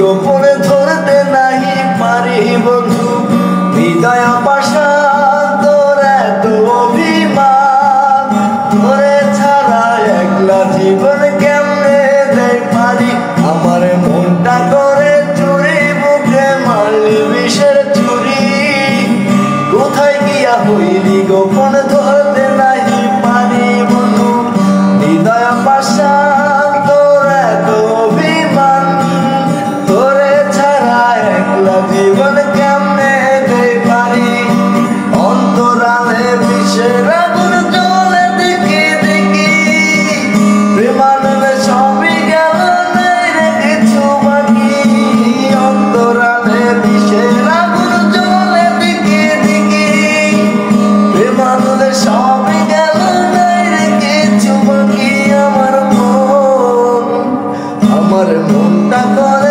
গোপনে ধরতে নাহি পারি বন্ধু হৃদয় পাশা তোর এত অভিমান তোরে ছাড়া একলা জীবন কেমনে দেয় পারি আমার মনটা করে চুরি বুকে মারলি বিষের চুরি কোথায় গিয়া হইলি গোপন ধরতে নাহি পারি বন্ধু হৃদয় পাশা তোর এত অভিমান তোরে ছাড়া একলা জীবন কেমনে দেয় পারি অন্তরালে বিষের আগুন জ্বলে দেখি দেখি প্রেমানন্দে সবই গেল নাই রে কিছু বাকি অন্তরালে বিষের আগুন জ্বলে দেখি দেখি প্রেমানন্দে সবই গেল নাই রে কিছু বাকি আমার মনটা করে